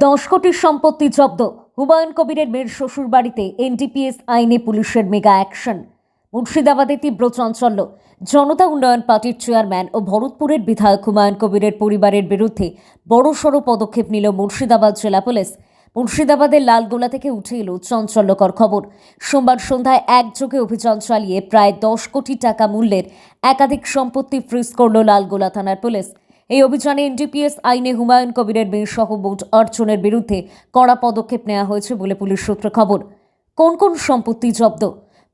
10 কোটির সম্পত্তি জব্দ। হুমায়ুন কবিরের মেয়ের শ্বশুর বাড়িতে এনডিপিএস আইনে পুলিশের মেগা অ্যাকশন। মুর্শিদাবাদে তীব্র চাঞ্চল্য। জনতা উন্নয়ন পার্টির চেয়ারম্যান ও ভরতপুরের বিধায়ক হুমায়ুন কবিরের পরিবারের বিরুদ্ধে বড়সড় পদক্ষেপ নিল মুর্শিদাবাদ জেলা পুলিশ। মুর্শিদাবাদের লালগোলা থেকে উঠে এলো চাঞ্চল্যকর খবর। সোমবার সন্ধ্যায় একযোগে অভিযান চালিয়ে প্রায় 10 কোটি টাকা মূল্যের একাধিক সম্পত্তি ফ্রিজ করল লালগোলা থানার পুলিশ। এই অভিযানে এনডিপিএস আইনে হুমায়ুন কবিরের মেয়ে সহ মোট 8 জনের বিরুদ্ধে কড়া পদক্ষেপ নেওয়া হয়েছে বলে পুলিশ সূত্রে খবর। কোন কোন সম্পত্তি জব্দ?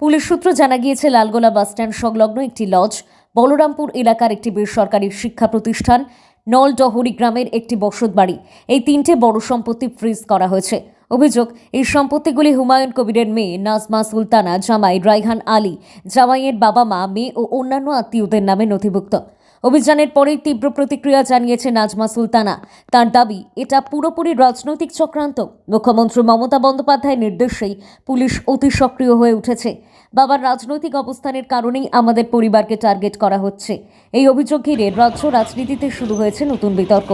পুলিশ সূত্র জানা গিয়েছে, লালগোলা বাসস্ট্যান্ড সংলগ্ন একটি লজ, বলরামপুর এলাকার একটি বেসরকারি শিক্ষা প্রতিষ্ঠান, নলডহরি গ্রামের একটি বসতবাড়ি, এই 3টে বড় সম্পত্তি ফ্রিজ করা হয়েছে। অভিযোগ, এই সম্পত্তিগুলি হুমায়ুন কবিরের মেয়ে নাজমা সুলতানা, জামাই রাইহান আলী, জামাইয়ের বাবা মা, মেয়ে ও অন্যান্য আত্মীয়দের নামে নথিভুক্ত। অভিযানের পরেই তীব্র প্রতিক্রিয়া জানিয়েছে নাজমা সুলতানা। তার দাবি, এটা পুরোপুরি রাজনৈতিক চক্রান্ত। মুখ্যমন্ত্রী মমতা বন্দ্যোপাধ্যায়ের নির্দেশেই পুলিশ অতি সক্রিয় হয়ে উঠেছে। বাবার রাজনৈতিক অবস্থানের কারণেই আমাদের পরিবারকে টার্গেট করা হচ্ছে। এই অভিযোগ ঘিরে রাজ্য রাজনীতিতে শুরু হয়েছে নতুন বিতর্ক।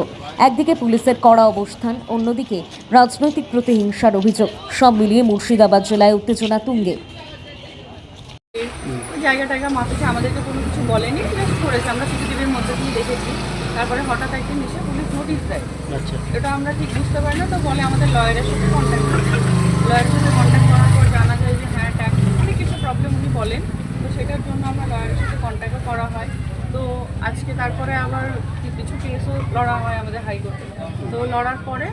একদিকে পুলিশের কড়া অবস্থান, অন্যদিকে রাজনৈতিক প্রতিহিংসার অভিযোগ। সব মিলিয়ে মুর্শিদাবাদ জেলায় উত্তেজনা তুঙ্গে। জায়গাটা মাথাতে আমাদেরকে কোনো কিছু বলেনি, জাস্ট করেছে, আমরা সিসিটিভির মধ্যে দিয়ে দেখেছি। তারপরে হঠাৎ একদিন এসে পুলিশ নোটিশ দেয়। এটা আমরা ঠিক বুঝতে পারি না, তো বলে আমাদের লয়ারের সাথে কন্ট্যাক্ট করতে। লয়ারের সাথে কন্ট্যাক্ট করার পর জানা যায় যে হ্যাঁ, ট্যাক্স অনেক কিছু প্রবলেম উনি বলেন, তো সেটার জন্য আমরা লয়ারের সাথে কন্ট্যাক্টও করা হয়। তো আজকে তারপরে আবার কিছু কেসও লড়া হয় আমাদের হাইকোর্টে। তো লড়ার পরে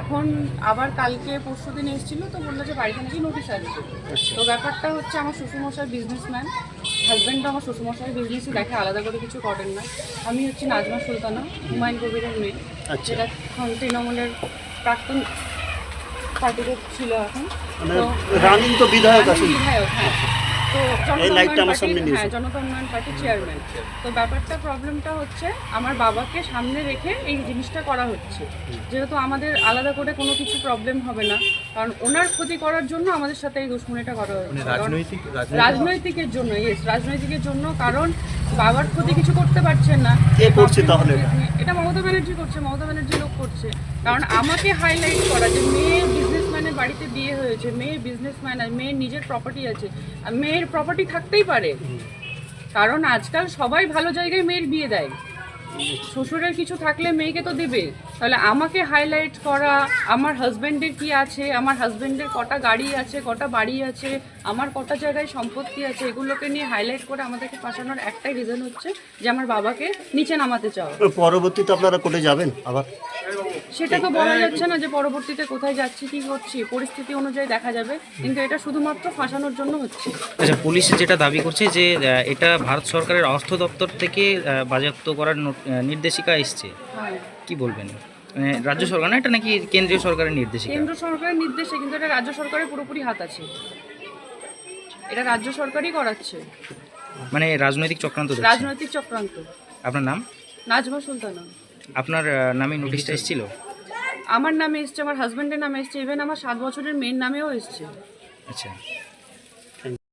এখন আবার কালকে পরশু দিন এসেছিলো, তো বললো যে বাড়িতে নাকি নোটিশ আসবে। তো ব্যাপারটা হচ্ছে, আমার শ্বশুরমশাই বিজনেসম্যান, হাজব্যান্ডও আমার শ্বশুরমশাই বিজনেসই দেখে, আলাদা করে কিছু করেন না। আমি হচ্ছে নাজমা সুলতানা, হুমায়ুন কবিরের মেয়ে, যেটা এখন তৃণমূলের প্রাক্তন পার্টিতে ছিল, এখন তো বিধায়ক। হ্যাঁ, তো জনতা উন্নয়ন পার্টির চেয়ারম্যান। তো ব্যাপারটা প্রবলেমটা হচ্ছে, আমার বাবাকে সামনে রেখে এই জিনিসটা করা হচ্ছে। যেহেতু আমাদের আলাদা করে কোনো কিছু প্রবলেম হবে না, কারণ ওনার ক্ষতি করার জন্য আমাদের সাথে এই দুশ্মনীটা করা হচ্ছে। রাজনৈতিকের জন্য, রাজনৈতিকের জন্য, কারণ বাবার ক্ষতি কিছু করতে পারছেন না। কে করছে তাহলে? এটা মমতা ব্যানার্জি করছে, মমতা ব্যানার্জি লোক করছে। কারণ আমাকে হাইলাইট করা যে মেয়ে বিজনেসম্যানের বাড়িতে বিয়ে হয়েছে, মেয়ে বিজনেসম্যান, আর মেয়ের নিজের প্রপার্টি আছে, মেয়ের প্রপার্টি থাকতেই পারে, কারণ আজকাল সবাই ভালো জায়গায় মেয়ের বিয়ে দেয়। শ্বশুরের কিছু থাকলে মেয়েকে তো দেবে। তাহলে আমাকে হাইলাইট করা, আমার হাজব্যান্ডের কি আছে, আমার হাজব্যান্ডের কটা গাড়ি আছে, কটা বাড়ি আছে, আমার কটা জায়গায় সম্পত্তি আছে, এগুলোকে নিয়ে হাইলাইট করে আমাদেরকে ফাঁসানোর একটাই রিজন হচ্ছে যে আমার বাবাকে নিচে নামাতে চাও। পরবর্তীতে আপনারা কোর্টে যাবেন আবার? সেটা তো বলা যাচ্ছে না যে পরবর্তীতে কোথায় যাচ্ছি, কি করছি, পরিস্থিতি অনুযায়ী দেখা যাবে, কিন্তু এটা শুধুমাত্র ফাঁসানোর জন্য হচ্ছে। আচ্ছা, পুলিশ যেটা দাবি করছে যে এটা ভারত সরকারের অর্থ দপ্তর থেকে বাজেয়াপ্ত করার নির্দেশিকা এসছে, কি বলবেন? রাজ্য সরকার না, এটা নাকি কেন্দ্রীয় সরকারের নির্দেশিকা? কেন্দ্র সরকারের নির্দেশে, কিন্তু এটা রাজ্য সরকারের পুরোপুরি হাত আছে, এটা রাজ্য সরকারই করাচ্ছে। মানে রাজনৈতিক চক্রান্ত? রাজনৈতিক চক্রান্ত। আপনার নাম? নাজমা সুলতানা। আপনার নামে নোটিশটা এসেছিল? আমার নামে এসছে, আমার হাজব্যান্ডের নামে এসছে, ইভেন আমার 7 বছরের মেয়ের নামেও এসছে। আচ্ছা।